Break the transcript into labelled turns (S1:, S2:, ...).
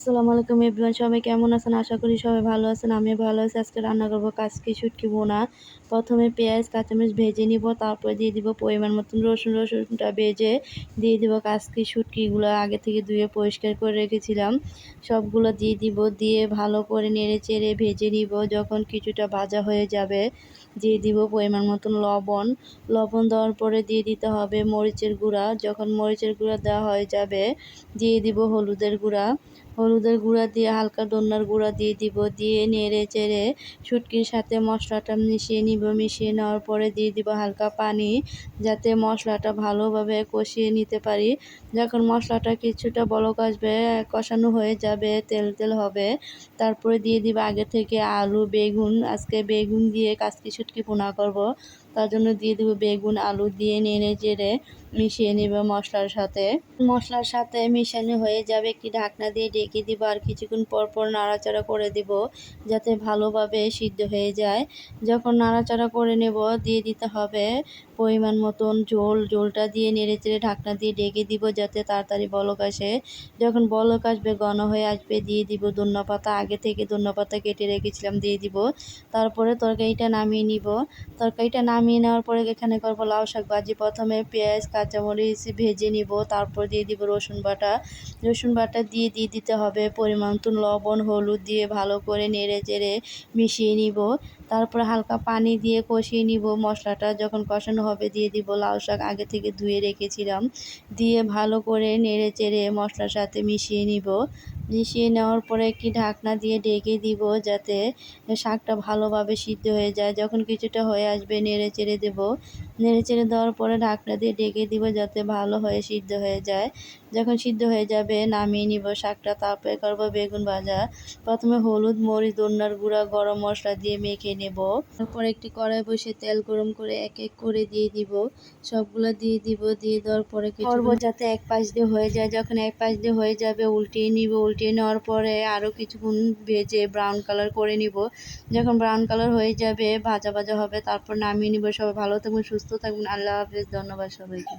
S1: আসসালামু আলাইকুম এভরিওয়ান, সবাই কেমন আছেন? আশা করি সবাই ভালো আছেন। আমিও ভালো আছি। আজকে রান্না করব কাচকি শুটকি ভুনা। প্রথমে পেঁয়াজ, কাঁচামরিচ ভেজে নিব, তারপরে দিয়ে দিব পরিমাণ মতন রসুন। রসুনটা ভেজে দিয়ে দিব কাচকি শুটকিগুলো আগে থেকে ধুয়ে পরিষ্কার করে রেখেছিলাম। সবগুলো দিয়ে দিব, দিয়ে ভালো করে নেড়ে চেড়ে ভেজে নিব। যখন কিছুটা ভাজা হয়ে যাবে দিয়ে দিব পরিমাণ মতন লবণ। লবণ দেওয়ার পরে দিয়ে দিতে হবে মরিচের গুঁড়া। যখন মরিচের গুঁড়া দেওয়া হয়ে যাবে দিয়ে দিব হলুদের গুঁড়া। হলুদের গুঁড়া দিয়ে হালকা ধনিয়ার গুঁড়া দিয়ে দিব, দিয়ে নেড়ে চেড়ে শুটকির সাথে মশলাটা মিশিয়ে নিব। মিশিয়ে নেওয়ার পরে দিয়ে দিব হালকা পানি, যাতে মশলাটা ভালোভাবে কষিয়ে নিতে পারি। যখন মশলাটা কিছুটা বলক আসবে, কষানো হয়ে যাবে, তেল তেল হবে, তারপরে দিয়ে দিব আগে থেকে আলু বেগুন। আজকে বেগুন দিয়ে কাচকি শুটকি ভুনা করব, তার জন্য দিয়ে দিব বেগুন আলু দিয়ে নেড়ে চেড়ে মিশিয়ে নিব মশলার সাথে মিশানো হয়ে যাবে। একটি ঢাকনা দিয়ে ঢেকে দিব আর কিছুক্ষণ পর পর নাড়াচাড়া করে দিব, যাতে ভালোভাবে সিদ্ধ হয়ে যায়। যখন নাড়াচাড়া করে নেব দিয়ে দিতে হবে পরিমাণ মতন ঝোল। ঝোলটা দিয়ে নেড়েচেড়ে ঢাকনা দিয়ে ঢেকে দিব, যাতে তাড়াতাড়ি বলক আসে। যখন বলক আসবে, ঘন হয়ে আসবে, দিয়ে দিব ধনিয়াপাতা। আগে থেকে ধনিয়াপাতা কেটে রেখেছিলাম, দিয়ে দিব। তারপরে তরকারিটা নামিয়ে নিব। তরকারিটা নামিয়ে নেওয়ার পরে এখানে করব লাউ শাক ভাজি। প্রথমে পেঁয়াজ কাঁচামরিচ ভেজে নিব, তারপর দিয়ে দিব রসুন বাটা। রসুন বাটা দিয়ে দিতে হবে পরিমাণ মতন লবণ, হলুদ দিয়ে ভালো করে নেড়ে চেড়ে মিশিয়ে নিব। তারপরে হালকা পানি দিয়ে কষিয়ে নিব। মশলাটা যখন কষানো হবে দিয়ে দিব লাউ শাক আগে থেকে ধুয়ে রেখেছিলাম, দিয়ে ভালো করে নেড়ে চেড়ে মশলার সাথে মিশিয়ে নিব। মিশিয়ে নেওয়ার পরে একটি ঢাকনা দিয়ে ঢেকে দিব, যাতে শাকটা ভালোভাবে সিদ্ধ হয়ে যায়। যখন কিছুটা হয়ে আসবে নেড়ে চেড়ে দেব। নেড়ে চেড়ে দেওয়ার পরে ঢাকনা দিয়ে ঢেকে দিব, যাতে ভালো হয়ে সিদ্ধ হয়ে যায়। যখন সিদ্ধ হয়ে যাবে নামিয়ে নিব শাকটা। তারপরে করব বেগুন ভাজা। প্রথমে হলুদ, মরিচ, ধনিয়ার গুঁড়া, গরম মশলা দিয়ে মেখে নেব। তারপর একটি কড়াই বসে তেল গরম করে এক এক করে দিয়ে দিব। সবগুলো দিয়ে দিব। দিয়ে দেওয়ার পরে কিছুক্ষণ যাতে এক পাশ দিয়ে হয়ে যায়। যখন এক পাশ দিয়ে হয়ে যাবে উল্টিয়ে নিব। উল্টিয়ে নেওয়ার পরে আরও কিছুক্ষণ ভেজে ব্রাউন কালার করে নিব। যখন ব্রাউন কালার হয়ে যাবে, ভাজা ভাজা হবে, তারপর নামিয়ে নিব। সবাই ভালো থাকবেন, সুস্থ থাকবেন। আল্লাহ হাফেজ। ধন্যবাদ সবাইকে।